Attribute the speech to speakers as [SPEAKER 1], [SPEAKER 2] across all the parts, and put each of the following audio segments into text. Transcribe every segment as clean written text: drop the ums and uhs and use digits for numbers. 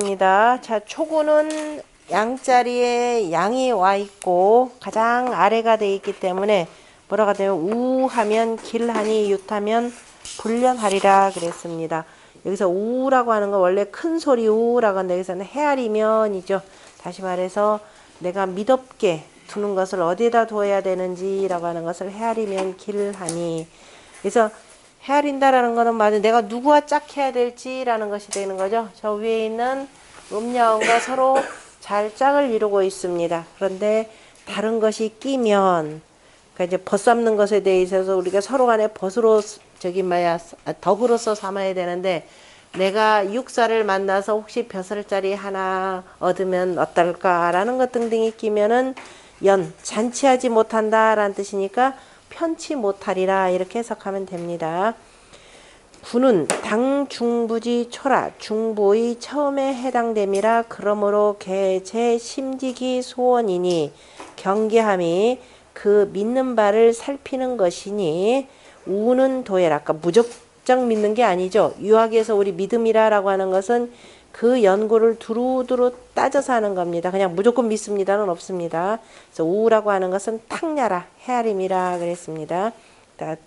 [SPEAKER 1] 입니다. 자, 초구는 양자리에 양이 와 있고 가장 아래가 돼 있기 때문에 뭐라고 되면 우하면 길하니 유타면 불련하리라 그랬습니다. 여기서 우라고 하는 건 원래 큰 소리 우라고 하는데 여기서는 헤아리면이죠. 다시 말해서 내가 미덥게 두는 것을 어디에다 둬야 되는지라고 하는 것을 헤아리면 길하니. 그래서 헤아린다라는 거는 맞아 내가 누구와 짝해야 될지라는 것이 되는 거죠. 저 위에 있는 음양원과 서로 잘 짝을 이루고 있습니다. 그런데 다른 것이 끼면 그러니까 이제 벗삼는 것에 대해서 우리가 서로 간에 벗으로 덕으로서 삼아야 되는데 내가 육사를 만나서 혹시 벼슬자리 하나 얻으면 어떨까라는 것 등등이 끼면은 잔치하지 못한다라는 뜻이니까 편치 못하리라 이렇게 해석하면 됩니다. 구는 당중부지 초라 중보의 처음에 해당됨이라 그러므로 제 심직이 소원이니 경계함이 그 믿는 바를 살피는 것이니 우는 도엘 아까 무조건 믿는 게 아니죠. 유학에서 우리 믿음이라고 하는 것은 그 연구를 두루두루 따져서 하는 겁니다. 그냥 무조건 믿습니다는 없습니다. 그래서 우라고 하는 것은 탁냐라 헤아림이라 그랬습니다.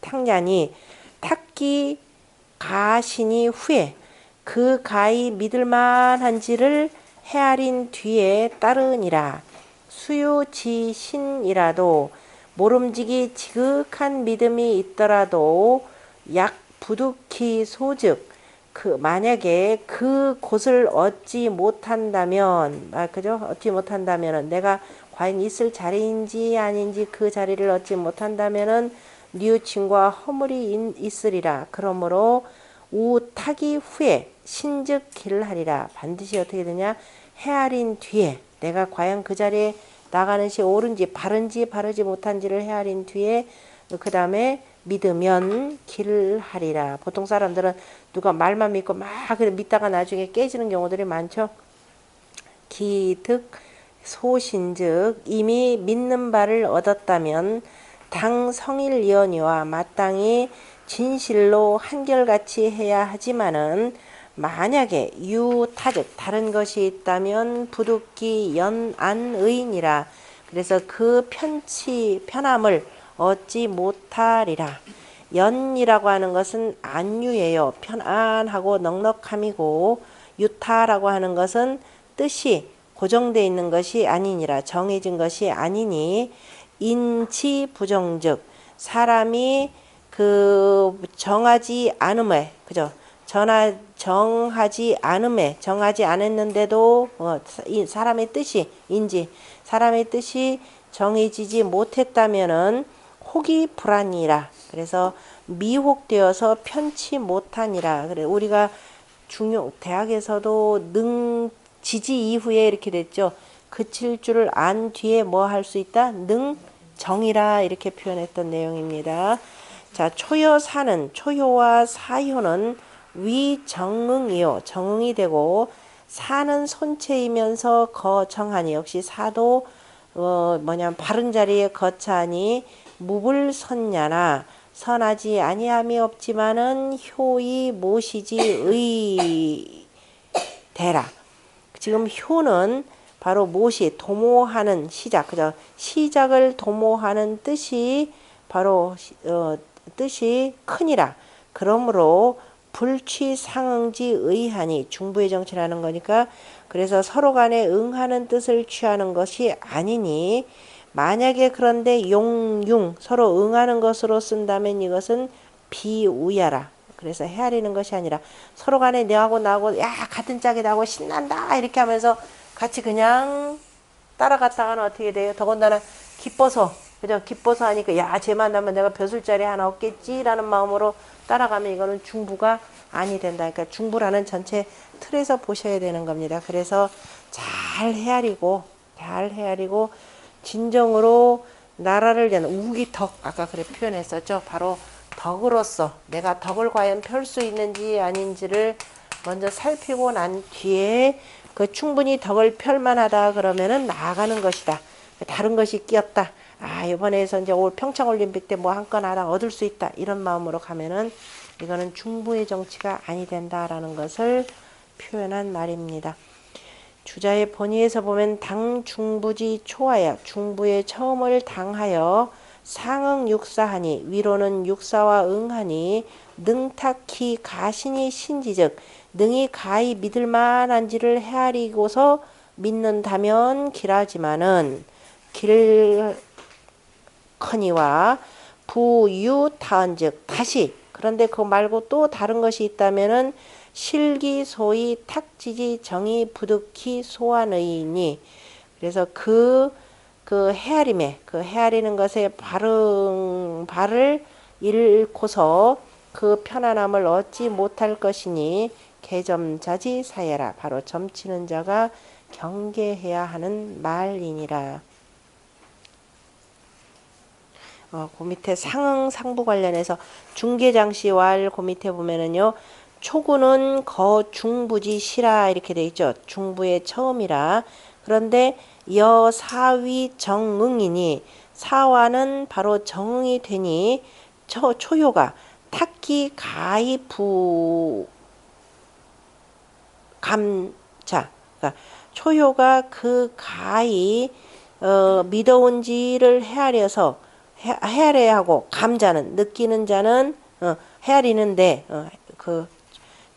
[SPEAKER 1] 탁냐니 탁기 가신이 후에 그 가히 믿을만한지를 헤아린 뒤에 따르니라. 수요지신이라도 모름지기 지극한 믿음이 있더라도 약 부득히 소즉 만약에 그 곳을 얻지 못한다면 그죠? 얻지 못한다면은 내가 과연 있을 자리인지 아닌지 그 자리를 얻지 못한다면은 뉘우침과 허물이 있으리라. 그러므로 우타기 후에 신즉 길을 하리라. 반드시 어떻게 되냐? 헤아린 뒤에 내가 과연 그 자리에 나가는 것이 옳은지 바른지 바르지 못한지를 헤아린 뒤에 그 다음에 믿으면 길을 하리라. 보통 사람들은 누가 말만 믿고 막 믿다가 나중에 깨지는 경우들이 많죠. 기득 소신즉 이미 믿는 바를 얻었다면 당 성일이언이와 마땅히 진실로 한결같이 해야 하지만은 만약에 유타즉 다른 것이 있다면 부득기 연안의니라. 그래서 그 편함을 얻지 못하리라. 연이라고 하는 것은 안유예요. 편안하고 넉넉함이고 유타라고 하는 것은 뜻이 고정되어 있는 것이 아니니라. 정해진 것이 아니니 인치 부정즉 사람이 정하지 않음에 그죠? 정하지 않았는데도 사람의 뜻이 사람의 뜻이 정해지지 못했다면은 혹이 불안이라. 그래서 미혹되어서 편치 못하니라. 그래 우리가 대학에서도 지지 이후에 이렇게 됐죠. 그칠 줄을 안 뒤에 뭐 할 수 있다? 정이라 이렇게 표현했던 내용입니다. 자, 초효와 사효는 위정응이요. 정응이 되고 사는 손체이면서 거정하니 역시 사도 바른 자리에 거차하니 무불선냐나 선하지 아니함이 없지만은 효이 모시지 의대라. 지금 효는 바로 도모하는 시작, 그죠? 시작을 도모하는 뜻이 바로 뜻이 크니라. 그러므로 불취상응지 의하니 중부의 정치라는 거니까 그래서 서로 간에 응하는 뜻을 취하는 것이 아니니 만약에 그런데 용융 서로 응하는 것으로 쓴다면 이것은 비우야라. 그래서 헤아리는 것이 아니라 서로 간에 너하고 나하고 야 같은 짝이 나고 신난다 이렇게 하면서 같이 그냥 따라갔다가는 어떻게 돼요? 더군다나 기뻐서 그죠? 기뻐서 하니까 야 쟤 만나면 내가 벼슬자리 하나 얻겠지라는 마음으로 따라가면 이거는 중부가 아니 된다. 그러니까 중부라는 전체 틀에서 보셔야 되는 겁니다. 그래서 잘 헤아리고 진정으로 나라를 위한 우기덕 아까 그래 표현했었죠. 바로 덕으로서 내가 덕을 과연 펼 수 있는지 아닌지를 먼저 살피고 난 뒤에 충분히 덕을 펼만하다 그러면은 나아가는 것이다. 다른 것이 끼었다. 이번에서 이제 올 평창올림픽 때 뭐 한 건 하나 얻을 수 있다. 이런 마음으로 가면은 이거는 중부의 정치가 아니 된다라는 것을 표현한 말입니다. 주자의 본의에서 보면 당 중부지 초하여 중부의 처음을 당하여 상응 육사하니 위로는 육사와 응하니 능탁히 가신이 신지즉 능히 가히 믿을 만한지를 헤아리고서 믿는다면 길하지만은 길커니와 부유타은즉 다시 그런데 그거 말고 또 다른 것이 있다면은 실기소위 탁지지 정이 부득히 소환의니 그래서 그 헤아리는 것에 발을 잃고서 그 편안함을 얻지 못할 것이니 개점자지 사예라 바로 점치는 자가 경계해야 하는 말이니라. 그 밑에 상응 상부 관련해서 중계장시왈 그 밑에 보면은요. 초구는 거중부지 시라 이렇게 돼 있죠. 중부의 처음이라. 그런데 여사위 정응이니 사화는 바로 정응이 되니 초효가 탁기 가히 감자 그러니까 초효가 그 가히 미더운지를 헤아려야 하고 감자는 느끼는 자는 헤아리는데 그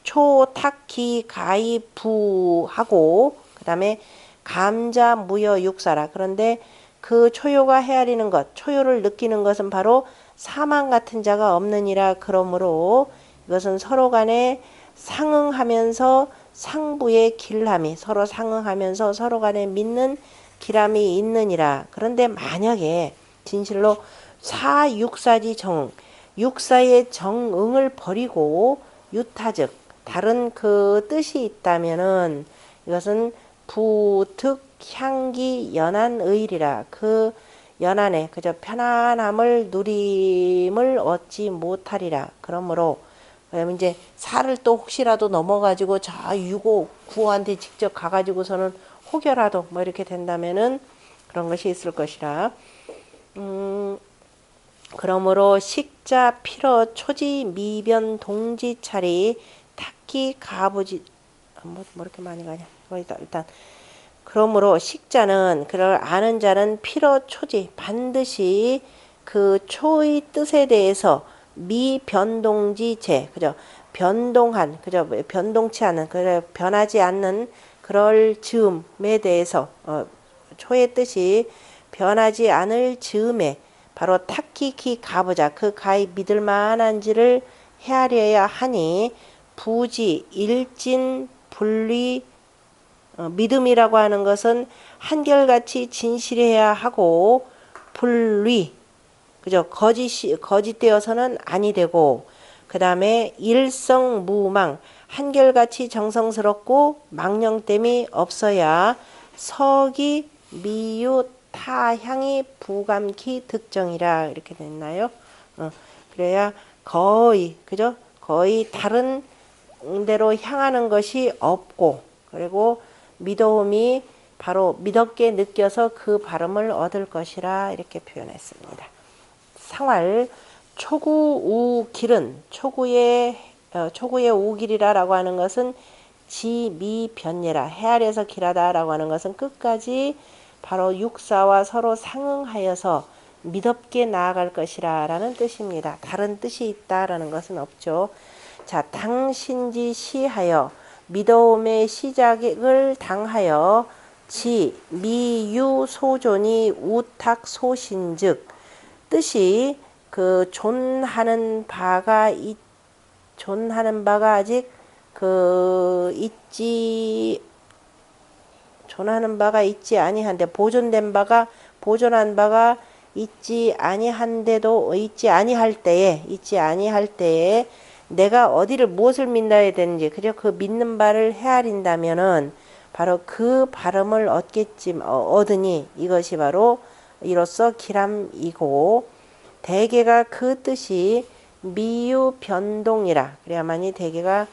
[SPEAKER 1] 초탁기 가히 부하고 그 다음에 감자 무여 육사라. 그런데 그 초효가 헤아리는 것, 초효를 느끼는 것은 바로 사망 같은 자가 없느니라. 그러므로 이것은 서로 간에 상응하면서 상부의 길함이 서로 상응하면서 서로 간에 믿는 길함이 있느니라. 그런데 만약에 진실로 사육사지 정응, 육사의 정응을 버리고 유타즉 다른 그 뜻이 있다면은 이것은 부득 향기 연한의리라. 그 연한에 그저 편안함을 누림을 얻지 못하리라. 그러므로 그러면 이제 살을 또 혹시라도 넘어가지고 저 유고 구호한테 직접 가가지고서는 혹여라도 뭐 이렇게 된다면은 그런 것이 있을 것이라. 그러므로 식자 필어 초지 미변 동지 차리 탁기 가부지 뭐 이렇게 많이 가냐 일단 그러므로 식자는 그를 아는 자는 필어 초지 반드시 그 초의 뜻에 대해서 미변동지체 그죠 변동한 그죠 변동치 않은 그래 변하지 않는 그럴 즈음에 대해서 초의 뜻이 변하지 않을 즈음에 바로 탁키키 가보자 그 가히 믿을 만한지를 헤아려야 하니 부지 일진 분리 믿음이라고 하는 것은 한결같이 진실해야 하고 분리 그죠 거짓되어서는 아니 되고 그 다음에 일성무망 한결같이 정성스럽고 망령됨이 없어야 서기 미유 타향이 부감키 득정이라 이렇게 됐나요? 그래야 거의 그죠? 거의 다른 데로 향하는 것이 없고 그리고 미도움이 바로 미덥게 느껴서 그 발음을 얻을 것이라 이렇게 표현했습니다. 상활 초구 우길은 초구의 우길이라라고 하는 것은 지미변예라 헤아려서 길하다라고 하는 것은 끝까지 바로 육사와 서로 상응하여서 미덥게 나아갈 것이라 라는 뜻입니다. 다른 뜻이 있다라는 것은 없죠. 자, 당신지 시하여 미더움의 시작을 당하여 지 미유 소존이 우탁 소신즉 뜻이 그 존하는 바가 아직 존하는 바가 있지 아니한데 보존한 바가 있지 아니할 때에 내가 어디를 무엇을 믿어야 되는지 그저 그 믿는 바를 헤아린다면은 바로 그 발음을 얻으니 이것이 바로 이로써 기람이고 대개가 그 뜻이 미유변동이라 그래야만이 대개가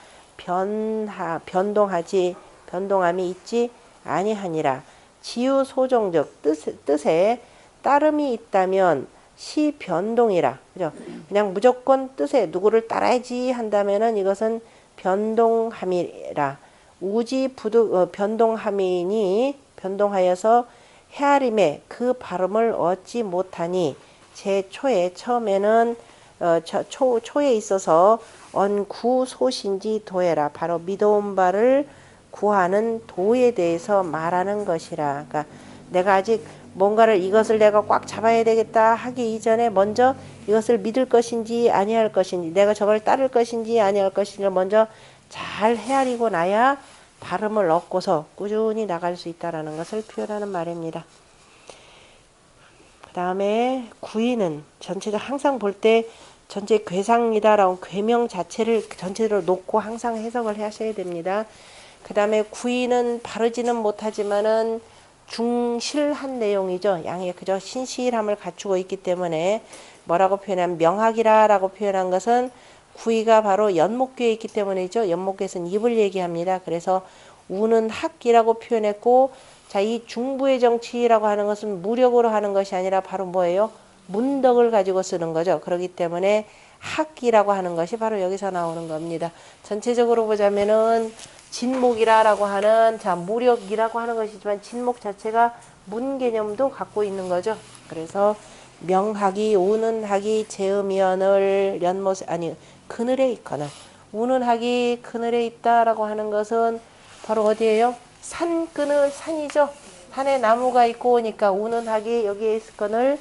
[SPEAKER 1] 변동함이 있지 아니하니라. 지유소종적 뜻에 따름이 있다면 시변동이라. 그죠? 그냥 무조건 뜻에 누구를 따라야지 한다면은 이것은 변동함이라. 우지 부득 변동함이니 변동하여서 헤아림에 그 발음을 얻지 못하니 제 초에 처음에는 초에 있어서 언구소신지 도해라. 바로 믿어온 바를 구하는 도에 대해서 말하는 것이라. 그러니까 내가 아직 뭔가를 이것을 내가 꽉 잡아야 되겠다 하기 이전에 먼저 이것을 믿을 것인지 아니할 것인지 내가 저걸 따를 것인지 아니할 것인지를 먼저 잘 헤아리고 나야 발음을 얻고서 꾸준히 나갈 수 있다는 것을 표현하는 말입니다. 그 다음에 구이는 전체적으로 항상 볼 때 전체 괴상이다라고 괴명 자체를 전체적으로 놓고 항상 해석을 하셔야 됩니다. 그 다음에 구이는 바르지는 못하지만은 중실한 내용이죠. 양의 그저 신실함을 갖추고 있기 때문에 뭐라고 표현하면 명학이라라고 표현한 것은 구이가 바로 연목교에 있기 때문이죠. 연목교에서는 입을 얘기합니다. 그래서 우는 학이라고 표현했고, 자, 이 중부의 정치라고 하는 것은 무력으로 하는 것이 아니라 바로 뭐예요? 문덕을 가지고 쓰는 거죠. 그렇기 때문에 학이라고 하는 것이 바로 여기서 나오는 겁니다. 전체적으로 보자면은 진목이라고 하는, 자, 무력이라고 하는 것이지만 진목 자체가 문 개념도 갖고 있는 거죠. 그래서 명학이 우는 학이 제음연을 연못 아니 그늘에 있거나 우는 학이 그늘에 있다라고 하는 것은 바로 어디예요? 산 그늘 산이죠. 산에 나무가 있고 오니까 우는 학이 여기에 있거늘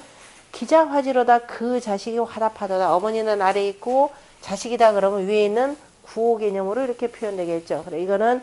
[SPEAKER 1] 기자화지로다 그 자식이 화답하도다. 어머니는 아래에 있고 자식이다 그러면 위에 있는 구호 개념으로 이렇게 표현되겠죠. 그래 이거는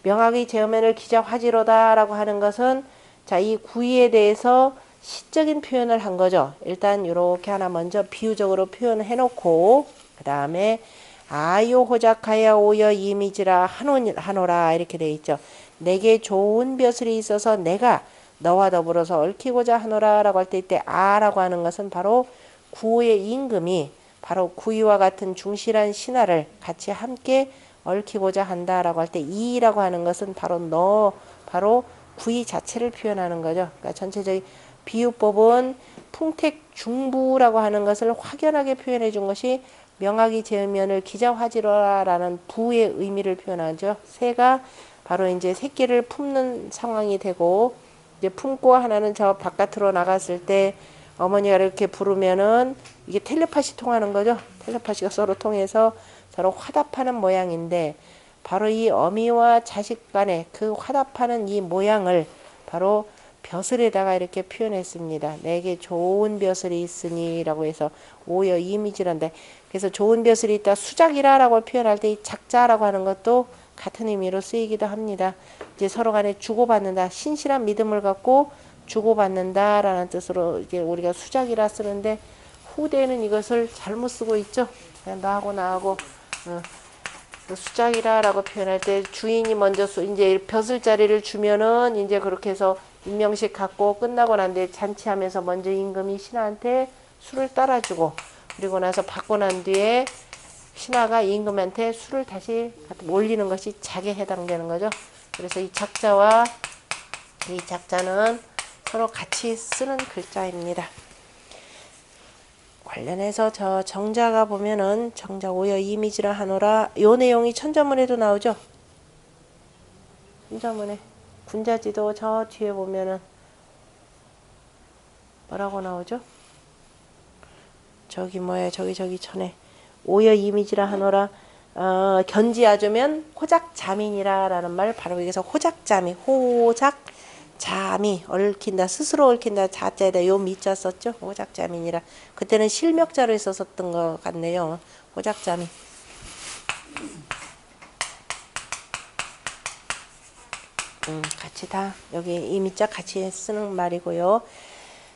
[SPEAKER 1] 명학의 제음연을 기자화지로다라고 하는 것은 자, 이 구이에 대해서 시적인 표현을 한 거죠. 일단 이렇게 하나 먼저 비유적으로 표현해 놓고 그 다음에 아요 호작하여 오여 이미지라 하노라 이렇게 돼 있죠. 내게 좋은 벼슬이 있어서 내가 너와 더불어서 얽히고자 하노라 라고 할 때 이때 아라고 하는 것은 바로 구의 임금이 바로 구이와 같은 중실한 신하를 같이 함께 얽히고자 한다라고 할 때 이라고 하는 것은 바로 너 바로 구이 자체를 표현하는 거죠. 그러니까 전체적인 비유법은 풍택중부라고 하는 것을 확연하게 표현해 준 것이 명학이 제음연을 기자화지로라라는 부의 의미를 표현하죠. 새가 바로 이제 새끼를 품는 상황이 되고 이제 품고 하나는 저 바깥으로 나갔을 때 어머니가 이렇게 부르면은 이게 텔레파시 통하는 거죠. 텔레파시가 서로 통해서 서로 화답하는 모양인데 바로 이 어미와 자식 간의 그 화답하는 이 모양을 바로 벼슬에다가 이렇게 표현했습니다. 내게 좋은 벼슬이 있으니 라고 해서 오여 이미지란다. 그래서 좋은 벼슬이 있다. 수작이라 라고 표현할 때 이 작자라고 하는 것도 같은 의미로 쓰이기도 합니다. 이제 서로 간에 주고받는다. 신실한 믿음을 갖고 주고받는다 라는 뜻으로 이제 우리가 수작이라 쓰는데 후대는 이것을 잘못 쓰고 있죠. 그냥 너하고 나하고 수작이라 라고 표현할 때 주인이 먼저 이제 벼슬 자리를 주면은 이제 그렇게 해서 임명식 갖고 끝나고 난 뒤에 잔치하면서 먼저 임금이 신하한테 술을 따라주고 그리고 나서 받고 난 뒤에 신하가 임금한테 술을 다시 올리는 것이 작에 해당되는 거죠. 그래서 이 작자와 이 작자는 서로 같이 쓰는 글자입니다. 관련해서 저 정자가 보면은 정자 오여 이미지라 하노라 요 내용이 천자문에도 나오죠. 천자문에 군자지도 저 뒤에 보면은 뭐라고 나오죠? 저기 뭐야 저기 전에 오여 이미지라 하노라 견지하주면 호작자민이라 라는 말 바로 여기서 호작자민 호작자미 얽힌다 스스로 얽힌다 자자에다 요 미자 썼죠. 호작자민이라 그때는 실명자로 있었던 것 같네요. 호작자민 같이 다 여기 이 미자 같이 쓰는 말이고요.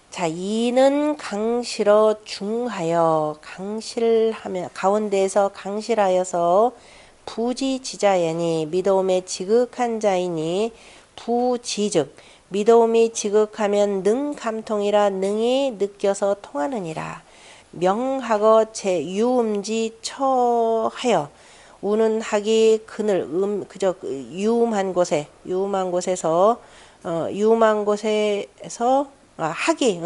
[SPEAKER 1] 자, 이는 강실어 중하여 강실하면 가운데에서 강실하여서 부지지자야니 미도움에 지극한 자이니 부지즉 미도움이 지극하면 능감통이라 능히 느껴서 통하느니라. 명하거 제유음지 처하여 우는 학이 그늘 그저 유음한 곳에서 학이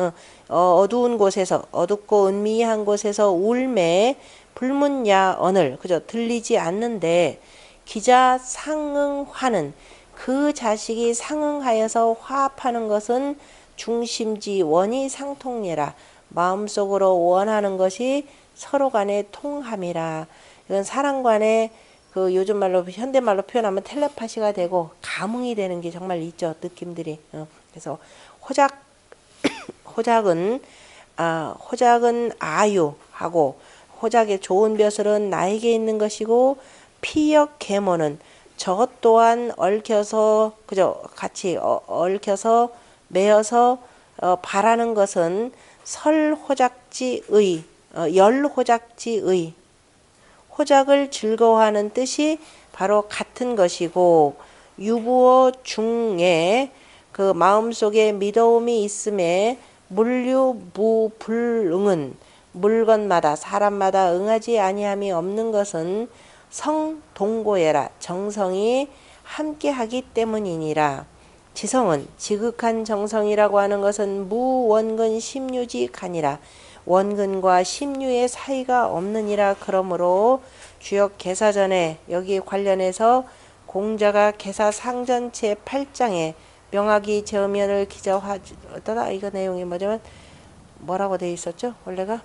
[SPEAKER 1] 어두운 곳에서 어둡고 은미한 곳에서 울매 불문야 언을 그저 들리지 않는데 기자 상응하는 그 자식이 상응하여서 화합하는 것은 중심지 원이 상통례라. 마음속으로 원하는 것이 서로 간의 통함이라. 이건 사람 간의 그 요즘 말로 현대말로 표현하면 텔레파시가 되고 감흥이 되는 게 정말 있죠. 느낌들이. 그래서 호작은 아유하고 호작의 좋은 벼슬은 나에게 있는 것이고 피역 계모는 저것 또한 얽혀서 그죠 같이 얽혀서 매어서 바라는 것은 설호작지의 열호작지의 호작을 즐거워하는 뜻이 바로 같은 것이고 유부어 중에 그 마음속에 미더움이 있음에 물류무불응은 물건마다 사람마다 응하지 아니함이 없는 것은 성동고예라 정성이 함께하기 때문이니라. 지성은 지극한 정성이라고 하는 것은 무원근 심유지간이라 원근과 심유의 사이가 없느니라. 그러므로 주역 개사전에 여기 관련해서 공자가 개사 상전 제8장에 명학이 저면을 기자하더라. 이거 내용이 뭐라고 돼 있었죠? 원래가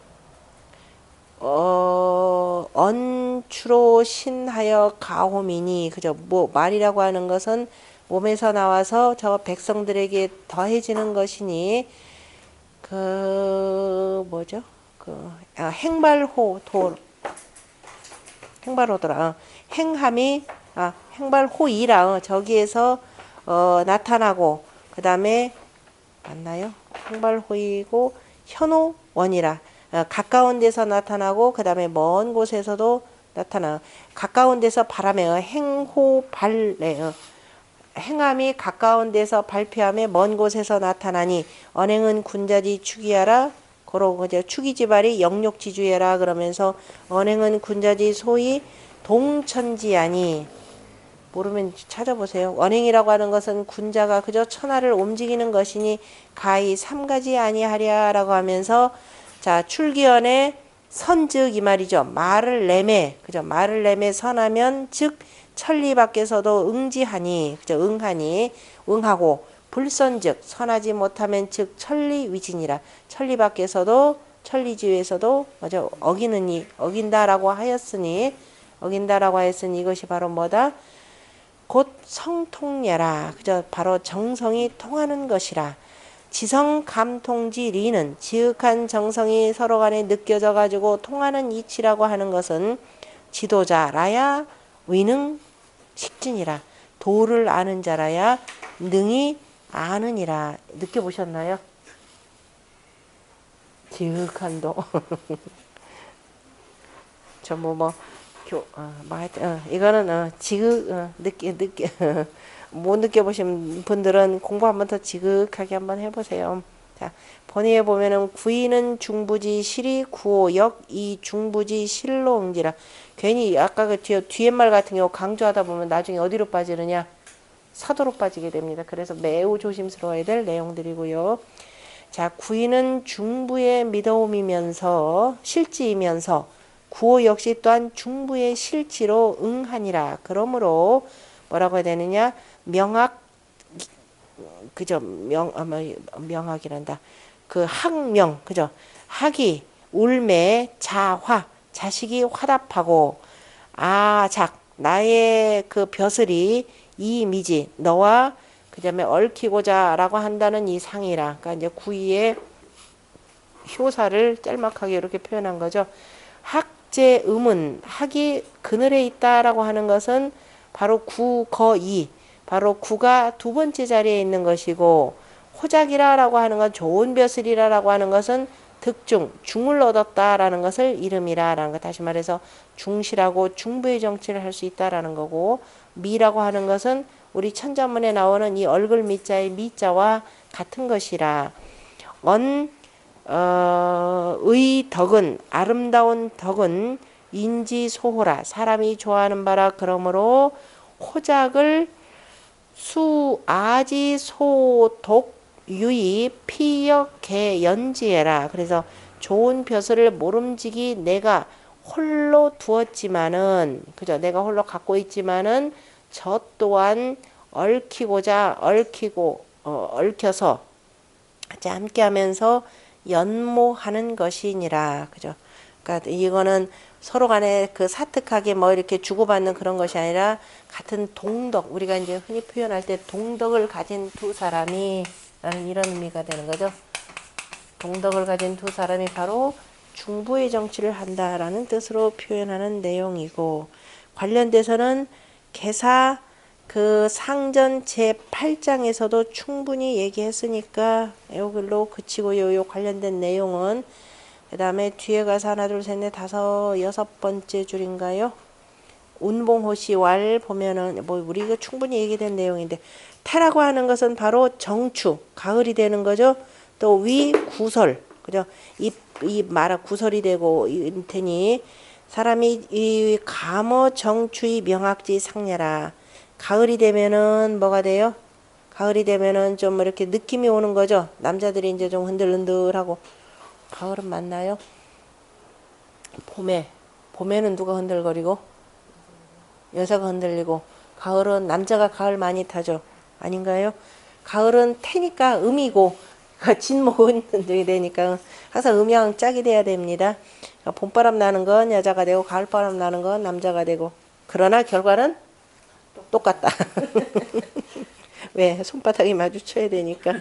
[SPEAKER 1] 언추로 신하여 가호미니 그죠? 뭐 말이라고 하는 것은 몸에서 나와서 저 백성들에게 더해지는 것이니 행발호더라. 행함이 행발호이라 저기에서 나타나고 그 다음에 맞나요? 행발호이고 현호원이라 가까운 데서 나타나고 그 다음에 먼 곳에서도 나타나. 가까운 데서 바람에 행호발래 행함이 가까운 데서 발표함에 먼 곳에서 나타나니 언행은 군자지 축이하라. 그러고 이제 축이지발이 영욕지주해라 그러면서 언행은 군자지 소위 동천지하니 모르면 찾아보세요. 언행이라고 하는 것은 군자가 그저 천하를 움직이는 것이니 가히 삼가지 아니하랴라고 하면서 자 출기언의 선즉 이 말이죠. 말을 내매 그죠. 말을 내매 선하면 즉 천리 밖에서도 응지하니 그죠. 응하니 응하고 불선즉 선하지 못하면 즉 천리위진이라. 천리 밖에서도 천리지위에서도 맞아 어긴다라고 하였으니 이것이 바로 뭐다? 곧 성통례라. 그저 바로 정성이 통하는 것이라. 지성 감통지 리는 지극한 정성이 서로 간에 느껴져 가지고 통하는 이치라고 하는 것은 지도자라야 위능 식진이라. 도를 아는 자라야 능히 아느니라. 느껴보셨나요? 지극한 도. 이거는 못 느껴보신 분들은 공부 한번 더 지극하게 한번 해보세요. 자, 번역에 보면은 구이는 중부지 실이 구호역 이 중부지 실로 응지라. 괜히 아까 그 뒤에 말 같은 경우 강조하다 보면 나중에 어디로 빠지느냐? 사도로 빠지게 됩니다. 그래서 매우 조심스러워야 될 내용들이고요. 자, 구이는 중부의 미더움이면서 실지이면서 구호 역시 또한 중부의 실지로 응하니라. 그러므로 뭐라고 해야 되느냐? 명학 그죠? 명학이란다. 그 학명 그죠? 학이 울매 자화 자식이 화답하고 아작 나의 그 벼슬이 이미지 너와 그다음에 얽히고자라고 한다는 이 상이라. 그러니까 이제 구이의 효사를 짤막하게 이렇게 표현한 거죠. 학제음은 학이 그늘에 있다라고 하는 것은 바로 구거이 바로 구가 두 번째 자리에 있는 것이고 호작이라라고 하는 건 좋은 벼슬이라라고 하는 것은 득중 중을 얻었다라는 것을 이름이라라는 것. 다시 말해서 중시라고 중부의 정치를 할 수 있다라는 거고 미라고 하는 것은 우리 천자문에 나오는 이 얼굴 미자의 미자와 같은 것이라. 의 덕은 아름다운 덕은 인지소호라 사람이 좋아하는 바라. 그러므로 호작을 수아지소독 유의 피역개 연지해라. 그래서 좋은 벼슬을 모름지기 내가 홀로 두었지만은 그죠? 내가 홀로 갖고 있지만은 저 또한 얽혀서 같이 함께하면서 연모하는 것이니라. 그죠? 그러니까 이거는 서로 간에 그 사특하게 뭐 이렇게 주고받는 그런 것이 아니라 같은 동덕, 우리가 이제 흔히 표현할 때 동덕을 가진 두 사람이 라는 이런 의미가 되는 거죠. 동덕을 가진 두 사람이 바로 중부의 정치를 한다라는 뜻으로 표현하는 내용이고, 관련돼서는 개사 그 상전 제8장에서도 충분히 얘기했으니까 이걸로 그치고요. 요 관련된 내용은 그 다음에 뒤에 가서 하나 둘 셋 넷 다섯 여섯 번째 줄인가요? 운봉호시왈 보면은 뭐 우리 이거 충분히 얘기된 내용인데, 태라고 하는 것은 바로 정추 가을이 되는 거죠. 또 위 구설, 그죠? 이 말아 구설이 되고 테니 사람이 이 감어 정추의 명학지 상례라. 가을이 되면은 뭐가 돼요? 가을이 되면은 좀 이렇게 느낌이 오는 거죠. 남자들이 이제 좀 흔들흔들하고. 가을은 맞나요? 봄에는 누가 흔들거리고? 여자가 흔들리고. 가을은 남자가 가을 많이 타죠. 아닌가요? 가을은 태니까 음이고 진목은 흔들게 되니까 항상 음양 짝이 돼야 됩니다. 봄바람 나는 건 여자가 되고 가을바람 나는 건 남자가 되고. 그러나 결과는 똑같다. 왜? 손바닥이 마주쳐야 되니까.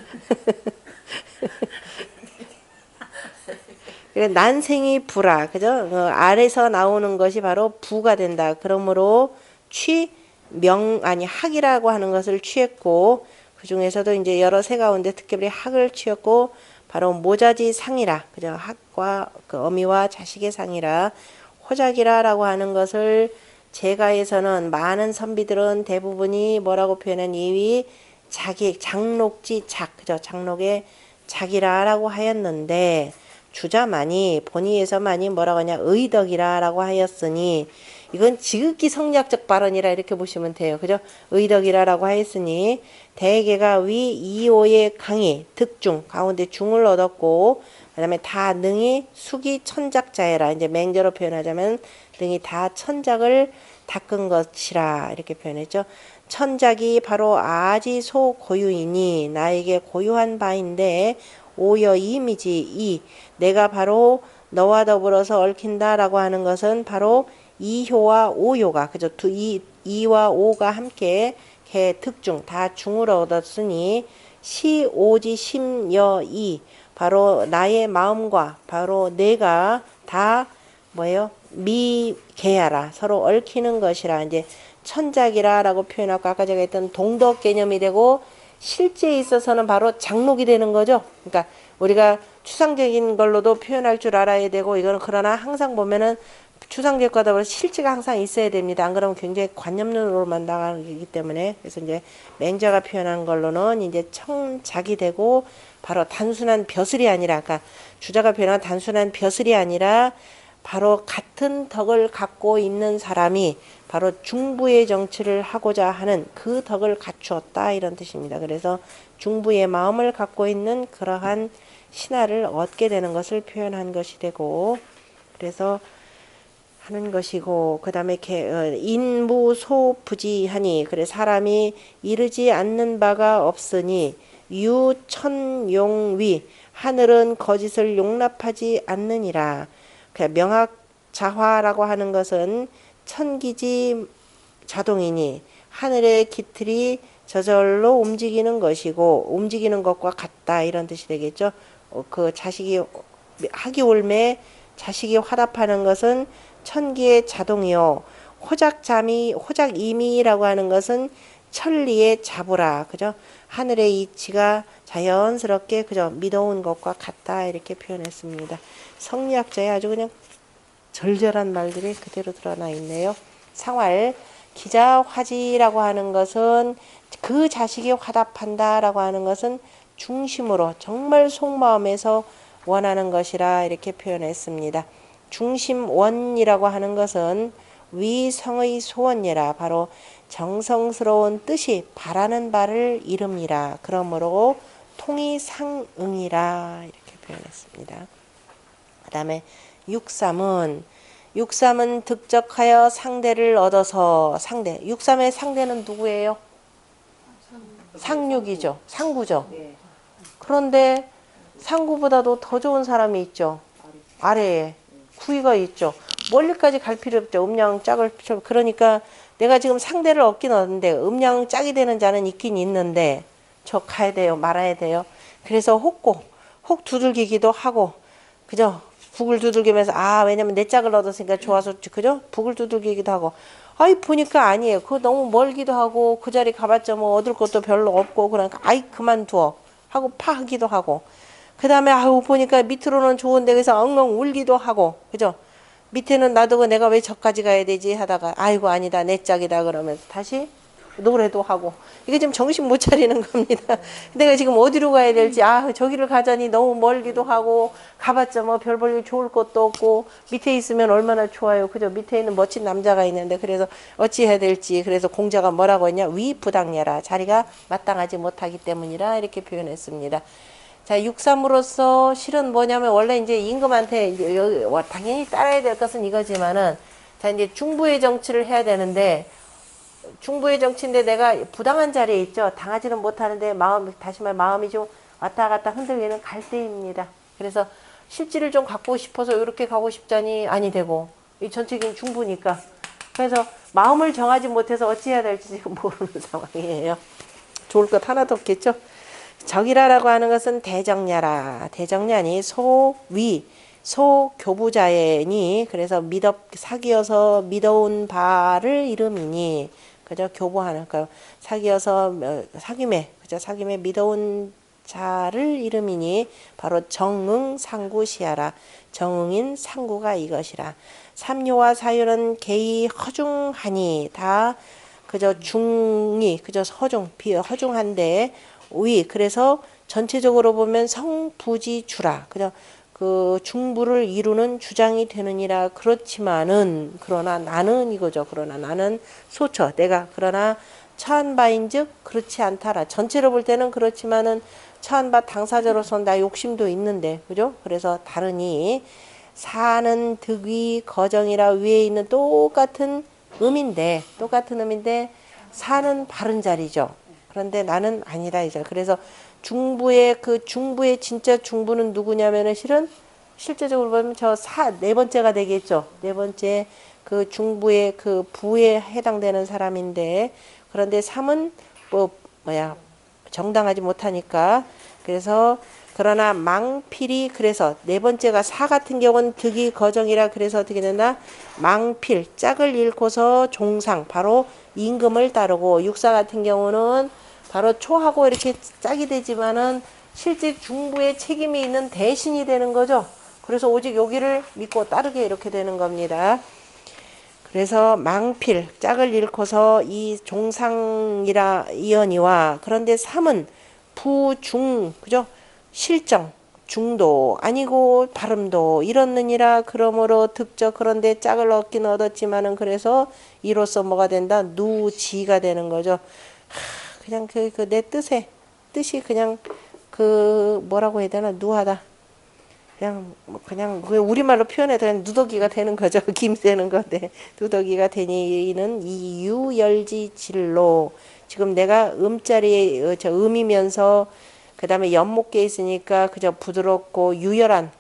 [SPEAKER 1] 난생이 부라, 그죠? 알에서 나오는 것이 바로 부가 된다. 그러므로 학이라고 하는 것을 취했고, 그 중에서도 이제 여러 세 가운데 특별히 학을 취했고, 바로 모자지 상이라, 그죠? 학과 그 어미와 자식의 상이라, 호작이라라고 하는 것을 제가에서는 많은 선비들은 대부분이 뭐라고 표현한 이위 장록지 작, 그죠? 장록의 작이라라고 하였는데, 주자만이 본의에서만이 뭐라고 하냐 의덕이라라고 하였으니, 이건 지극히 성리학적 발언이라 이렇게 보시면 돼요. 그죠? 의덕이라라고 하였으니 대개가 위 이오의 강의 득중 가운데 중을 얻었고, 그다음에 다 능히 숙이 천작자해라. 이제 맹저로 표현하자면 능히 다 천작을 닦은 것이라 이렇게 표현했죠. 천작이 바로 아지소 고유이니 나에게 고유한 바인데, 오여 이미지 이 내가 바로 너와 더불어서 얽힌다라고 하는 것은 바로 이효와 오효가, 그죠? 이와 오가 함께 개 특중 다 중을 얻었으니 시오지 심여이 바로 나의 마음과 바로 내가 다 뭐예요? 미개하라 서로 얽히는 것이라. 이제 천작이라라고 표현하고 아까 제가 했던 동덕 개념이 되고, 실제에 있어서는 바로 장록이 되는 거죠. 그러니까 우리가 추상적인 걸로도 표현할 줄 알아야 되고, 이거는 그러나 항상 보면은 추상적과 더불어 실제가 항상 있어야 됩니다. 안 그러면 굉장히 관념론으로만 나가기 때문에. 그래서 이제 맹자가 표현한 걸로는 이제 청작이 되고, 바로 단순한 벼슬이 아니라, 그러니까 주자가 표현한 단순한 벼슬이 아니라 바로 같은 덕을 갖고 있는 사람이 바로 중부의 정치를 하고자 하는 그 덕을 갖추었다 이런 뜻입니다. 그래서 중부의 마음을 갖고 있는 그러한 신하를 얻게 되는 것을 표현한 것이 되고, 그래서 하는 것이고, 그 다음에 인무소부지하니, 그래 사람이 이르지 않는 바가 없으니 유천용위 하늘은 거짓을 용납하지 않느니라. 명학자화라고 하는 것은 천기지 자동이니 하늘의 기틀이 저절로 움직이는 것이고 움직이는 것과 같다 이런 뜻이 되겠죠. 그 자식이 학이 올매 자식이 화답하는 것은 천기의 자동이요, 호작임이라고 하는 것은 천리의 자부라, 그죠? 하늘의 이치가 자연스럽게 그저 미도운 것과 같다 이렇게 표현했습니다. 성리학자의 아주 그냥 절절한 말들이 그대로 드러나 있네요. 상활 기자화지라고 하는 것은 그 자식이 화답한다라고 하는 것은 중심으로 정말 속마음에서 원하는 것이라 이렇게 표현했습니다. 중심원이라고 하는 것은 위성의 소원이라 바로 정성스러운 뜻이 바라는 바를 이름이라. 그러므로 통이상응이라 이렇게 표현했습니다. 그 다음에 육삼은 육삼은 득적하여 상대를 얻어서 상대. 육삼의 상대는 누구예요? 상육이죠. 상구죠. 그런데 상구보다도 더 좋은 사람이 있죠. 아래에 구이가 있죠. 멀리까지 갈 필요 없죠. 음양 짝을 그러니까 내가 지금 상대를 얻긴 얻는데 음양 짝이 되는 자는 있긴 있는데 저 가야 돼요. 말아야 돼요. 그래서 혹 두들기기도 하고 그죠? 북을 두들기면서 왜냐면 내 짝을 얻었으니까 좋아서 그죠? 북을 두들기기도 하고 보니까 아니에요. 그거 너무 멀기도 하고 그 자리 가봤자 뭐 얻을 것도 별로 없고 그러니까 그만두어 하고 파하기도 하고 그 다음에 보니까 밑으로는 좋은데 그래서 엉엉 울기도 하고 그죠? 밑에는 놔두고 내가 왜 저까지 가야 되지 하다가 아니다 내 짝이다 그러면서 다시 노래도 하고 이게 지금 정신 못 차리는 겁니다. 내가 지금 어디로 가야 될지 저기를 가자니 너무 멀기도 하고 가봤자 뭐 별 볼일 좋을 것도 없고 밑에 있으면 얼마나 좋아요. 그죠? 밑에 있는 멋진 남자가 있는데 그래서 어찌 해야 될지 그래서 공자가 뭐라고 했냐 위부당녀라 자리가 마땅하지 못하기 때문이라 이렇게 표현했습니다. 자, 육삼으로서 실은 뭐냐면 원래 이제 임금한테 당연히 따라야 될 것은 이거지만은 자 이제 중부의 정치를 해야 되는데 중부의 정치인데 내가 부당한 자리에 있죠. 당하지는 못하는데 마음이 좀 왔다 갔다 흔들리는 갈대입니다. 그래서 실지를 좀 갖고 싶어서 이렇게 가고 싶자니 아니 되고 이 전체적인 중부니까 그래서 마음을 정하지 못해서 어찌해야 될지 지금 모르는 상황이에요. 좋을 것 하나도 없겠죠. 적이라라고 하는 것은 대정야라. 대정야니 소교부자애니 그래서 사귀어서 믿어온 바를 이름이니 그죠? 교보하는 거 사귀어서 사귐에 그죠? 사귐에 믿어온 자를 이름이니 바로 정응상구시하라. 정응인 상구가 이것이라. 삼요와 사유는 개의 허중하니 다 그저 중이 그저 허중한데 그래서 전체적으로 보면 성부지주라. 그죠? 그 중부를 이루는 주장이 되느니라. 그러나 나는 이거죠. 그러나 나는 그러나 처한바인즉 그렇지 않다라. 전체로 볼 때는 그렇지만은 처한바 당사자로서는 나 욕심도 있는데 그죠? 그래서 다르니 사는 득위 거정이라 위에 있는 똑같은 음인데 사는 바른 자리죠. 그런데 나는 아니다 이제. 그래서 중부의 진짜 중부는 누구냐면은 실제적으로 보면 네 번째가 되겠죠. 네 번째 그 중부의 그 부에 해당되는 사람인데 그런데 삼은 정당하지 못하니까 그래서 그러나 망필이 그래서 네 번째가 사 같은 경우는 득이 거정이라 그래서 어떻게 된다? 망필 짝을 잃고서 종상 바로 임금을 따르고 육사 같은 경우는 바로 초하고 이렇게 짝이 되지만은 실제 중부의 책임이 있는 대신이 되는 거죠. 그래서 오직 여기를 믿고 따르게 이렇게 되는 겁니다. 그래서 망필 짝을 잃고서 이 종상이라 이언이와 그런데 삼은 부중 그죠? 실정 중도 아니고 발음도 이렇느니라. 그러므로 득적 그런데 짝을 얻긴 얻었지만은 그래서 이로써 뭐가 된다? 누지가 되는 거죠. 그냥 내 뜻이 그냥 뭐라고 해야 되나 누하다. 그냥 우리말로 표현해도 그냥 누더기가 되는 거죠. 김새는 건데 누더기가 되니는 이유열지 진로. 지금 내가 음자리에 음이면서 그 다음에 연목계 있으니까 그저 부드럽고 유열한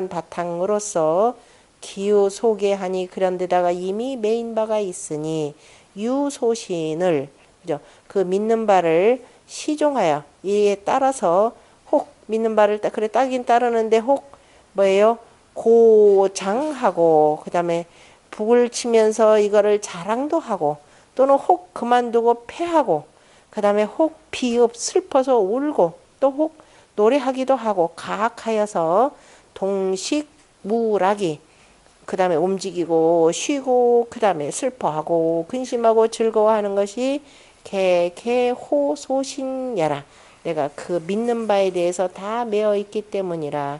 [SPEAKER 1] 바탕으로서 기유 소개하니 그런데다가 이미 메인 바가 있으니 유소신을 그죠? 그 믿는 바를 시종하여 이에 따라서 혹 믿는 바를 그래 따긴 따르는데 혹 뭐예요? 고장하고 그 다음에 북을 치면서 이거를 자랑도 하고 또는 혹 그만두고 패하고 그 다음에 혹 비읍 슬퍼서 울고 또 혹 노래하기도 하고 가학하여서 동식무락이 그 다음에 움직이고 쉬고 그 다음에 슬퍼하고 근심하고 즐거워하는 것이 개호소신야라. 내가 그 믿는 바에 대해서 다 매어 있기 때문이라.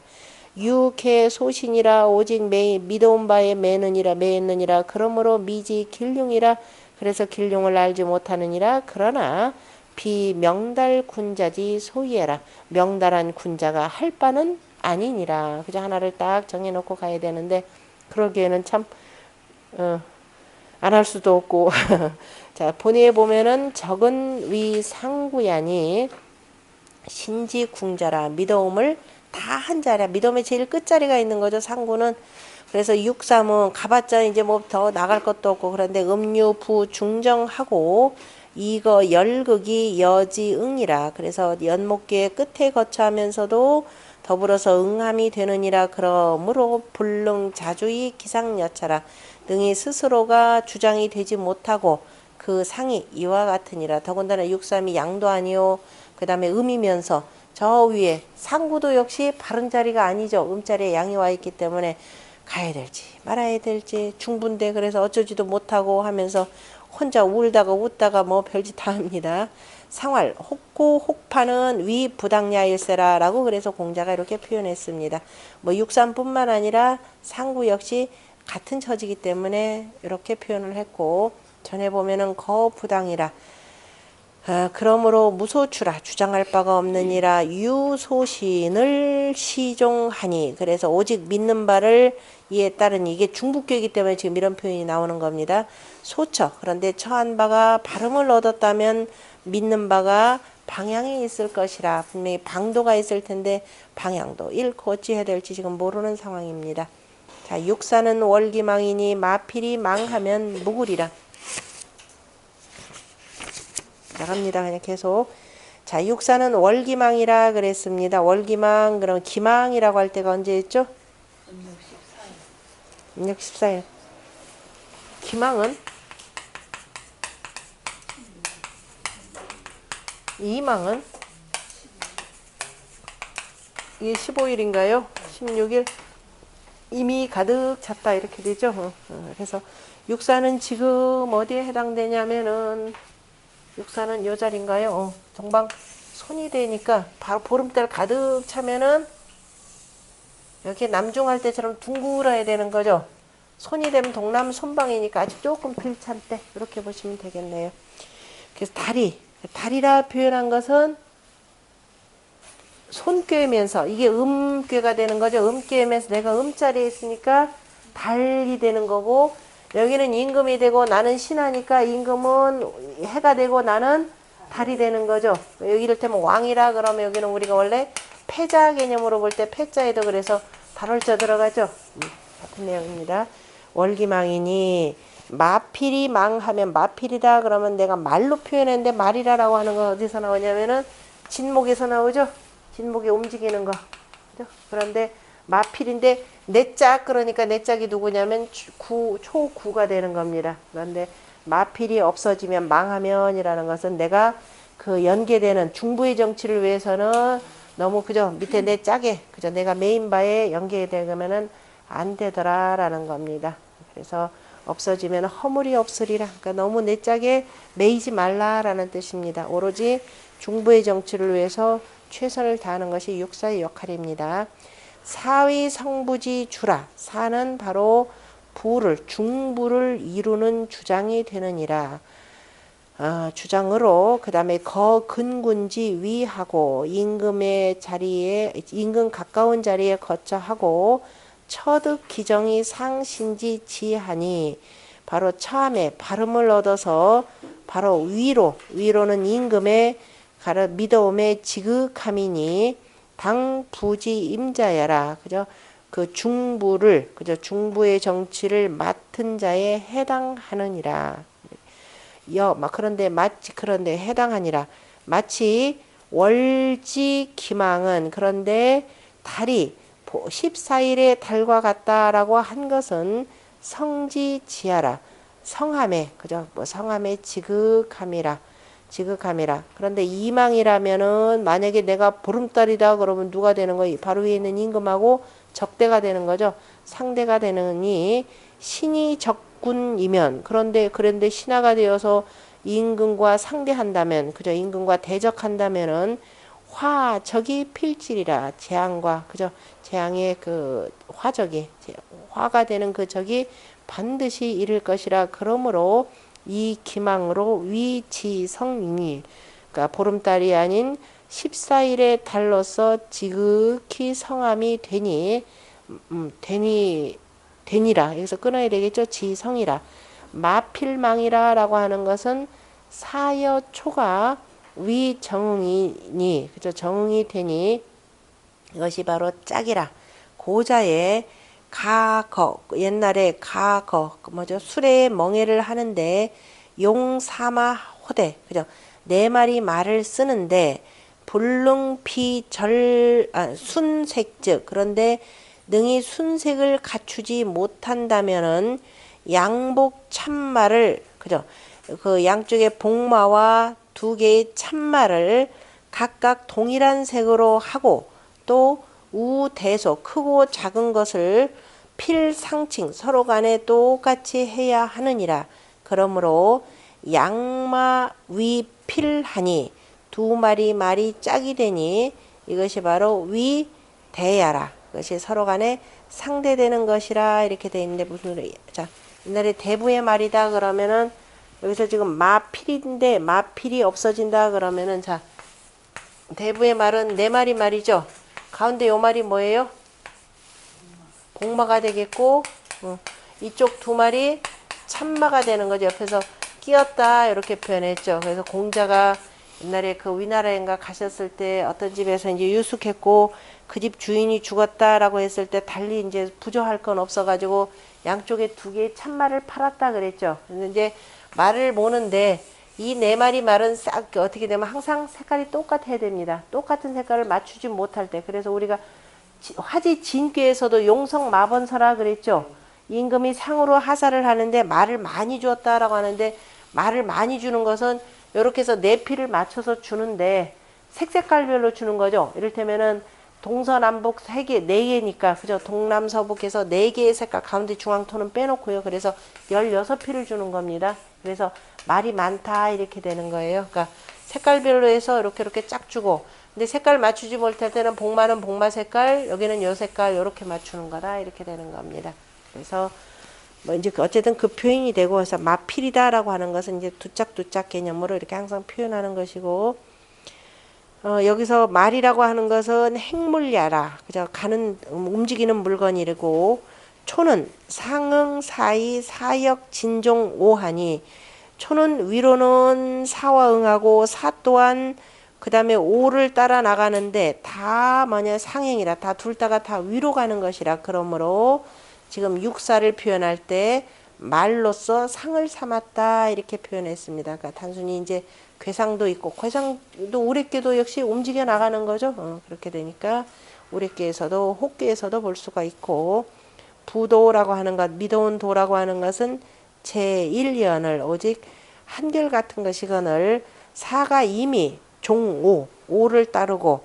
[SPEAKER 1] 유개소신이라 오직 믿어온 바에 매했느니라. 그러므로 미지 길흉이라. 그래서 길흉을 알지 못하느니라. 그러나 비명달 군자지 소이해라. 명달한 군자가 할 바는 아니니라. 그저 하나를 딱 정해놓고 가야 되는데 그러기에는 참 안 할 수도 없고. 자, 본의에 보면은 적은 위 상구야니 신지궁자라 미더움을 다 한자리야. 미더움의 제일 끝자리가 있는 거죠. 상구는. 그래서 육삼은 가봤자 이제 뭐 더 나갈 것도 없고 그런데 음유 부 중정하고 이거 열극이 여지응이라. 그래서 연목계의 끝에 거처하면서도 더불어서 응함이 되느니라. 그러므로 불능 자주의 기상여차라. 능히 스스로가 주장이 되지 못하고 그 상이 이와 같으니라. 더군다나 육삼이 양도 아니요. 그 다음에 음이면서 저 위에 상구도 역시 바른 자리가 아니죠. 음자리에 양이 와 있기 때문에 가야 될지 말아야 될지 중분데 그래서 어쩌지도 못하고 하면서 혼자 울다가 웃다가 뭐 별짓 다 합니다. 상활 혹고 혹파는 위 부당야일세라 라고 그래서 공자가 이렇게 표현했습니다. 뭐 육삼뿐만 아니라 상구 역시 같은 처지기 때문에 이렇게 표현을 했고 전에 보면은 거부당이라. 그러므로 무소추라 주장할 바가 없느니라 유소신을 시종하니. 그래서 오직 믿는 바를 이에 따른 이게 중국교이기 때문에 지금 이런 표현이 나오는 겁니다. 소처 그런데 처한 바가 발음을 얻었다면 믿는 바가 방향이 있을 것이라. 분명히 방도가 있을 텐데 방향도 잃고 어찌해야 될지 지금 모르는 상황입니다. 자, 육사는 월기망이니 마필이 망하면 무구리라. 나갑니다. 그냥 계속. 자, 육사는 월기망이라 그랬습니다. 월기망, 그럼 기망이라고 할 때가 언제 있죠? 음력 14일. 기망은? 이망은? 이게 15일인가요? 16일? 이미 가득 찼다 이렇게 되죠. 그래서 육사는 지금 어디에 해당되냐면은 육사는 요 자리인가요? 동방 손이 되니까 바로 보름달 가득 차면은 이렇게 남중할 때처럼 둥글어야 되는 거죠. 손이 되면 동남 손방이니까 아직 조금 덜 찬 때 이렇게 보시면 되겠네요. 그래서 다리라 표현한 것은 손꿰면서 이게 음꿰가 되는 거죠. 음꿰면서 내가 음자리에 있으니까 달이 되는 거고 여기는 임금이 되고 나는 신하니까 임금은 해가 되고 나는 달이 되는 거죠. 여기 이를테면 왕이라 그러면 여기는 우리가 원래 패자 개념으로 볼 때 패자에도 그래서 달월자 들어가죠. 같은 내용입니다. 월기망이니 마필이 망하면 마필이다 그러면 내가 말로 표현했는데 말이라라고 하는 건 어디서 나오냐면은 진목에서 나오죠. 진목에 움직이는 거. 그죠? 그런데 마필인데 내짝 그러니까 내짝이 누구냐면 초구가 되는 겁니다. 그런데 마필이 없어지면 망하면이라는 것은 내가 그 연계되는 중부의 정치를 위해서는 너무 그죠 밑에 내짝에 그죠 내가 메인바에 연계되면은 안 되더라라는 겁니다. 그래서 없어지면 허물이 없으리라. 그러니까 너무 내짝에 매이지 말라라는 뜻입니다. 오로지 중부의 정치를 위해서 최선을 다하는 것이 육사의 역할입니다. 사위 성부지 주라. 사는 바로 부를 중부를 이루는 주장이 되느니라. 주장으로 그 다음에 거근군지 위하고 임금의 자리에 임금 가까운 자리에 거처하고 처득 기정이 상신지 지하니 바로 처음에 발음을 얻어서 바로 위로는 임금의 미더움의 지극함이니 당 부지 임자야라. 그죠? 그 중부를 그죠? 중부의 정치를 맡은 자에 해당하느니라. 그런데 해당하니라. 마치 월지 기망은 그런데 달이 14일의 달과 같다라고 한 것은 성지지하라. 성함에 그죠? 뭐 성함에 지극함이라. 그런데 이망이라면은 만약에 내가 보름달이다 그러면 누가 되는 거예요? 바로 위에 있는 임금하고 적대가 되는 거죠. 상대가 되느니 신이 적군이면 그런데 신하가 되어서 임금과 상대한다면 그죠? 임금과 대적한다면은 화적이 필지리라. 재앙과 그죠? 재앙의 그 화가 되는 그 적이 반드시 이를 것이라. 그러므로 이 기망으로 위지성이 그러니까 보름달이 아닌 14일의 달로서 지극히 성함이 되니 되니라. 여기서 끊어야 되겠죠. 지성이라. 마필망이라 라고 하는 것은 사여초가 위정응이니, 그죠? 정응이 되니 이것이 바로 짝이라. 고자에 가거, 옛날에 가거 뭐죠? 수레에 멍에를 하는데 용사마 호대, 그죠? 네 마리 말을 쓰는데 순색즉, 그런데 능히 순색을 갖추지 못한다면은 양복 참마를, 그죠? 그 양쪽에 복마와 두 개의 참마를 각각 동일한 색으로 하고, 또 우대소, 크고 작은 것을 필상칭, 서로 간에 똑같이 해야 하느니라. 그러므로 양마 위필하니, 두 마리 말이 짝이 되니 이것이 바로 위대야라. 그것이 서로 간에 상대되는 것이라. 이렇게 돼 있는데, 무슨, 자, 옛날에 대부의 말이다 그러면은, 여기서 지금 마필인데 마필이 없어진다 그러면은, 자, 대부의 말은 네 마리 말이죠. 가운데 요 말이 뭐예요? 복마가 되겠고, 이쪽 두 마리 참마가 되는 거죠. 옆에서 끼었다 이렇게 표현했죠. 그래서 공자가 옛날에 그 위나라인가 가셨을 때 어떤 집에서 이제 유숙했고 그 집 주인이 죽었다라고 했을 때 달리 이제 부조할 건 없어가지고 양쪽에 두 개의 참말을 팔았다 그랬죠. 근데 이제 말을 모는데 이 네 마리 말은 싹 어떻게 되면 항상 색깔이 똑같아야 됩니다. 똑같은 색깔을 맞추지 못할 때. 그래서 우리가 화지 진귀에서도 용성 마번서라 그랬죠. 임금이 상으로 하사를 하는데 말을 많이 주었다라고 하는데, 말을 많이 주는 것은 이렇게 해서 네 피를 맞춰서 주는데 색깔별로 주는 거죠. 이를테면은 동서남북 세 개, 네 개니까, 그죠? 동남서북해서 네 개의 색깔, 가운데 중앙토는 빼놓고요. 그래서 16피를 주는 겁니다. 그래서 말이 많다 이렇게 되는 거예요. 그러니까 색깔별로 해서 이렇게 쫙 주고, 근데 색깔 맞추지 못할 때는 복마는 복마 색깔, 여기는 요 색깔 이렇게 맞추는 거다 이렇게 되는 겁니다. 그래서 뭐 이제 어쨌든 그 표현이 되고, 해서 마필이다라고 하는 것은 이제 두짝 개념으로 이렇게 항상 표현하는 것이고, 여기서 말이라고 하는 것은 행물야라, 그죠? 가는 움직이는 물건이고, 초는 상응 사이 사역 진종 오하니, 초는 위로는 사와 응하고 사 또한 그 다음에 오를 따라 나가는데 다 뭐냐 상행이라, 다 둘 다가 다 위로 가는 것이라. 그러므로 지금 육사를 표현할 때 말로써 상을 삼았다 이렇게 표현했습니다. 그러니까 단순히 이제 괴상도 있고, 괴상도 우레께도 역시 움직여 나가는 거죠. 그렇게 되니까 우레께에서도 혹께에서도 볼 수가 있고, 부도라고 하는 것, 미도운 도라고 하는 것은 제1연을 오직 한결같은 것이거늘, 사가 이미 종오, 오를 따르고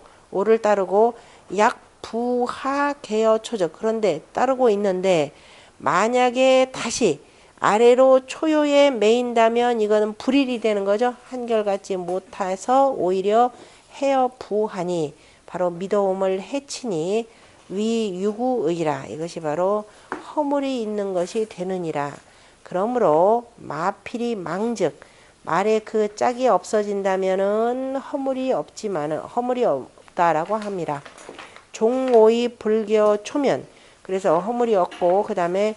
[SPEAKER 1] 약부하 개어 초적, 그런데 따르고 있는데 만약에 다시 아래로 초요에 매인다면 이거는 불일이 되는 거죠. 한결같지 못해서 오히려 해어 부하니, 바로 미도움을 해치니 위유구의라, 이것이 바로 허물이 있는 것이 되느니라. 그러므로 마필이 망즉, 말에 그 짝이 없어진다면은 허물이 없다라고 합니다. 종오의 불교 초면, 그래서 허물이 없고, 그 다음에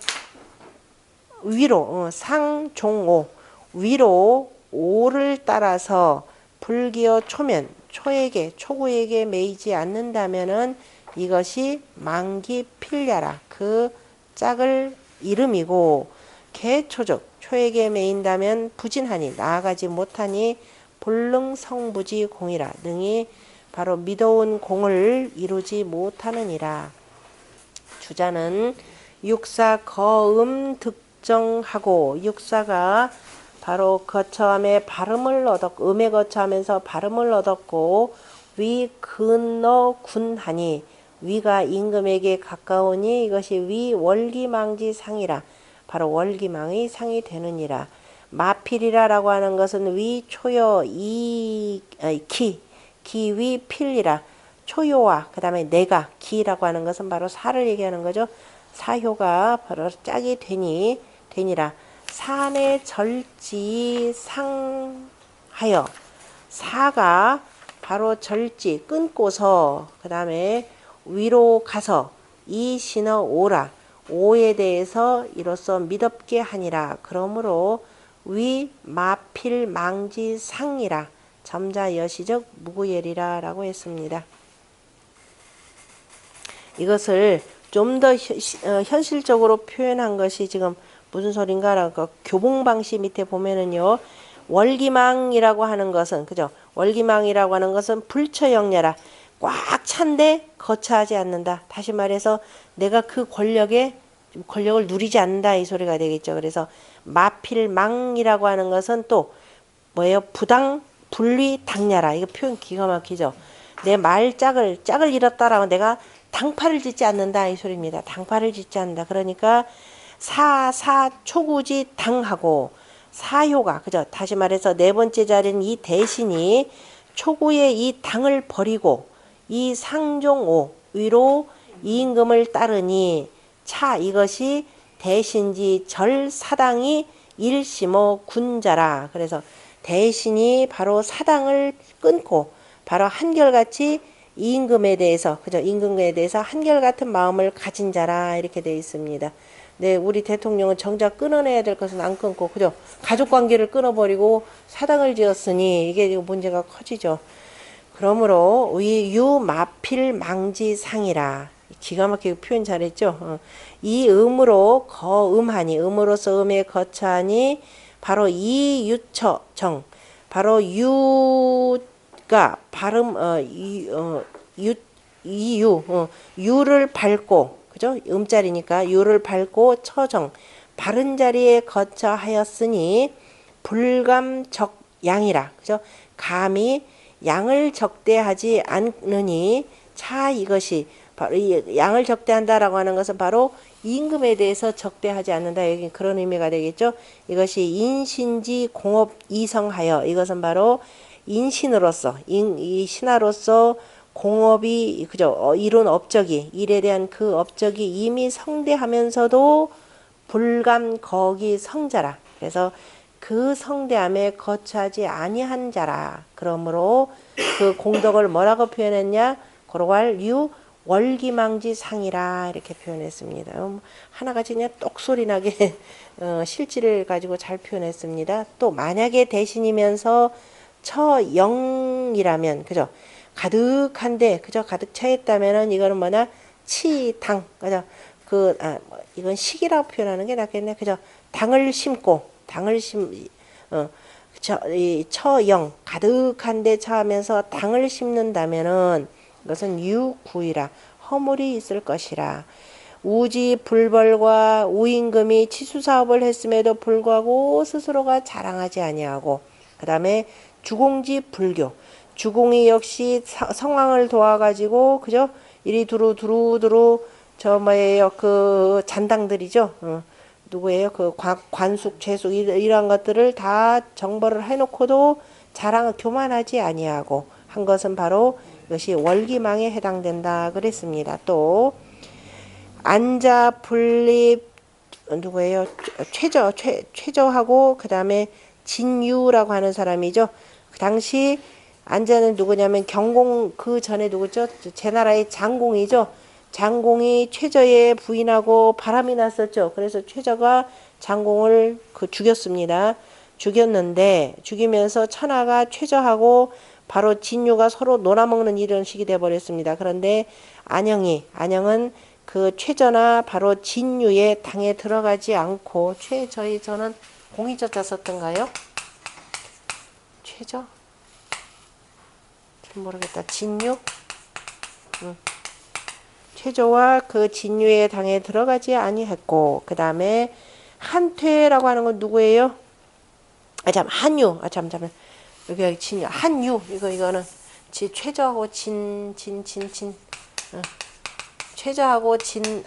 [SPEAKER 1] 위로 상종오, 위로 오를 따라서 불기어 초면, 초구에게 매이지 않는다면은 이것이 망기필야라, 그 짝을 이름이고, 개초적, 초에게 매인다면 부진하니, 나아가지 못하니 불능성부지 공이라, 능히 바로 미도운 공을 이루지 못하느니라. 주자는 육사 거음 득정하고, 육사가 바로 거처함에 발음을 얻었고, 음에 거처하면서 발음을 얻었고, 위 근어 군하니, 위가 임금에게 가까우니 이것이 위 월기망지상이라, 바로 월기망의 상이 되느니라. 마필이라라고 하는 것은 위 초여 기위 필이라, 초요와 그 다음에 내가, 기라고 하는 것은 바로 사를 얘기하는 거죠. 사효가 바로 짝이 되니라. 산의 절지 상하여, 사가 바로 절지 끊고서 그 다음에 위로 가서 이 신어 오라, 오에 대해서 이로써 미덥게 하니라. 그러므로 위 마필 망지 상이라. 점자 여시적 무구예리라 라고 했습니다. 이것을 좀 더 현실적으로 표현한 것이 지금 무슨 소린가라고 교봉방시 밑에 보면은요. 월기망이라고 하는 것은 그죠? 월기망이라고 하는 것은 불처영렬하 꽉 찬데 거처하지 않는다. 다시 말해서 내가 그 권력을 누리지 않는다 이 소리가 되겠죠. 그래서 마필망이라고 하는 것은 또 뭐예요? 부당 분리 당냐라. 이거 표현 기가 막히죠. 내 말 짝을 잃었다라고 내가 당파를 짓지 않는다 이 소리입니다. 당파를 짓지 않는다. 그러니까 초구지 당하고 사효가 그죠? 다시 말해서 네 번째 자리는 이 대신이 초구의 이 당을 버리고 이 상종오 위로 이임금을 따르니 차 이것이 대신지 절 사당이 일심어 군자라. 그래서 대신이 바로 사당을 끊고 바로 한결같이 임금에 대해서 그죠? 임금에 대해서 한결같은 마음을 가진 자라 이렇게 되어 있습니다. 네, 우리 대통령은 정작 끊어내야 될 것은 안 끊고 그죠? 가족 관계를 끊어버리고 사당을 지었으니 이게 문제가 커지죠. 그러므로 유 마필 망지 상이라. 기가 막히게 표현 잘했죠. 이 음으로 거음하니 음으로서 음에 거처하니 바로 이 유처 정 바로 유가 발음 유를 밟고 그죠? 음자리니까 유를 밟고 처정 바른 자리에 거처하였으니 불감적 양이라 그죠? 감히 양을 적대하지 않느니 차 이것이 바로 이 양을 적대한다라고 하는 것은 바로 임금에 대해서 적대하지 않는다. 여기 그런 의미가 되겠죠. 이것이 인신지 공업 이성하여 이것은 바로 인신으로서 이 신하로서 공업이 그죠 이룬 업적이 일에 대한 그 업적이 이미 성대하면서도 불감 거기 성자라. 그래서 그 성대함에 거처하지 아니한 자라. 그러므로 그 공덕을 뭐라고 표현했냐? 고로갈 유 월기망지 상이라 이렇게 표현했습니다. 하나같이 그냥 똑소리 나게 실지를 가지고 잘 표현했습니다. 또 만약에 대신이면서 처영이라면 그죠? 가득한데 그죠? 가득 차 있다면은 이거는 뭐냐? 치당 그죠? 이건 식이라고 표현하는 게 낫겠네. 그죠? 당을 심고 이 처영 가득한데 처하면서 당을 심는다면은 이것은 유구이라 허물이 있을 것이라. 우지 불벌과 우임금이 치수사업을 했음에도 불구하고 스스로가 자랑하지 아니하고 그 다음에 주공지 불교 주공이 역시 성왕을 도와가지고 그죠? 이리 두루 저 뭐예요 그 잔당들이죠. 누구예요? 그 관숙, 죄숙 이런 것들을 다 정벌을 해놓고도 교만하지 아니하고 한 것은 바로 이것이 월기망에 해당된다 그랬습니다. 또 안자 분립 누구예요? 최저하고 그 다음에 진유라고 하는 사람이죠. 그 당시 안자는 누구냐면 경공 그 전에 누구죠? 제나라의 장공이죠. 장공이 최저에 부인하고 바람이 났었죠. 그래서 최저가 장공을 죽였습니다. 죽였는데 죽이면서 천하가 최저하고 바로 진유가 서로 놀아먹는 이런 식이 돼버렸습니다. 그런데 안영은 그 최저나 바로 진유의 당에 들어가지 않고 저는 공이저자 썼던가요? 최저? 잘 모르겠다. 진유? 최저와 그 진유의 당에 들어가지 아니했고 그 다음에 한퇴라고 하는 건 누구예요? 한유. 여기 진유. 한유. 이거는 최저하고 최저하고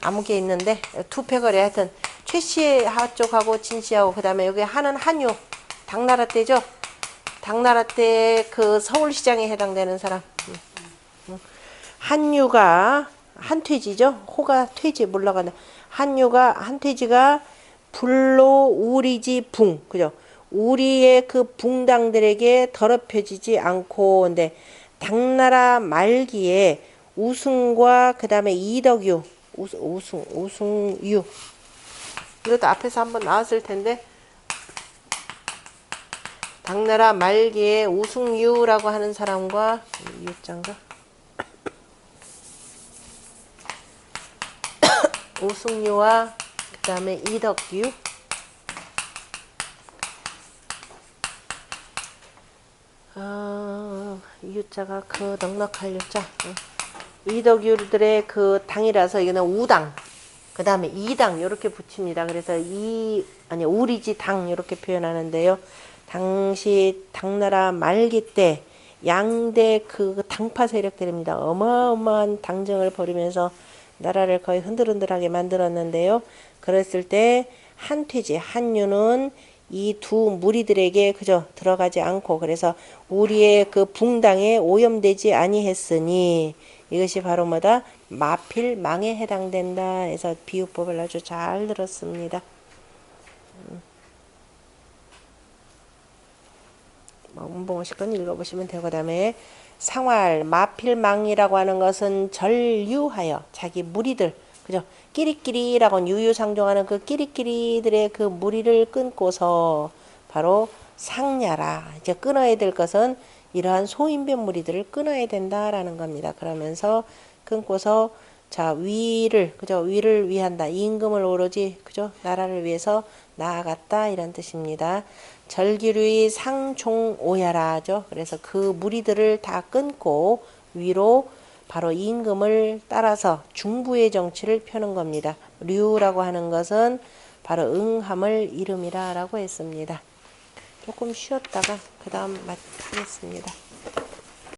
[SPEAKER 1] 아무게 있는데 투패거리 하여튼 최씨 하 쪽하고 진씨하고 그 다음에 여기 한은 한유. 당나라 때죠. 당나라 때 그 서울시장에 해당되는 사람. 한유가 한퇴지죠. 호가 퇴지 물러가는 한퇴지가 불로 우리지 붕 그죠. 우리의 그 붕당들에게 더럽혀지지 않고 근데 당나라 말기에 우승과 그 다음에 이덕유 우승유. 이것도 앞에서 한번 나왔을 텐데, 당나라 말기에 우승유라고 하는 사람과, 유자인가? 우승유와 그 다음에 이덕유, 유자가 그 넉넉할 유자. 이덕유들의 그 당이라서 이거는 우당, 그 다음에 이당 이렇게 붙입니다. 그래서 우리지 당 이렇게 표현하는데요. 당시 당나라 말기 때 양대 그 당파 세력들입니다. 어마어마한 당정을 벌이면서 나라를 거의 흔들흔들하게 만들었는데요. 그랬을 때 한퇴지, 한유는 이 두 무리들에게 그저 들어가지 않고, 그래서 우리의 그 붕당에 오염되지 아니했으니 이것이 바로 뭐다? 마필망에 해당된다 해서 비유법을 아주 잘 들었습니다. 문봉식 건 읽어보시면 되고, 그다음에 상활, 마필망이라고 하는 것은 전류하여 자기 무리들, 그죠? 끼리끼리라고 유유상종하는 그 끼리끼리들의 그 무리를 끊고서 바로 상냐라. 이제 끊어야 될 것은 이러한 소인변 무리들을 끊어야 된다라는 겁니다. 그러면서 끊고서 자, 그죠? 위를 위한다. 임금을 오로지, 그죠? 나라를 위해서 나아갔다. 이런 뜻입니다. 절기류의 상종오야라죠. 그래서 그 무리들을 다 끊고 위로 바로 임금을 따라서 중부의 정치를 펴는 겁니다. 류라고 하는 것은 바로 응함을 이름이라 라고 했습니다. 조금 쉬었다가 그 다음 하겠습니다.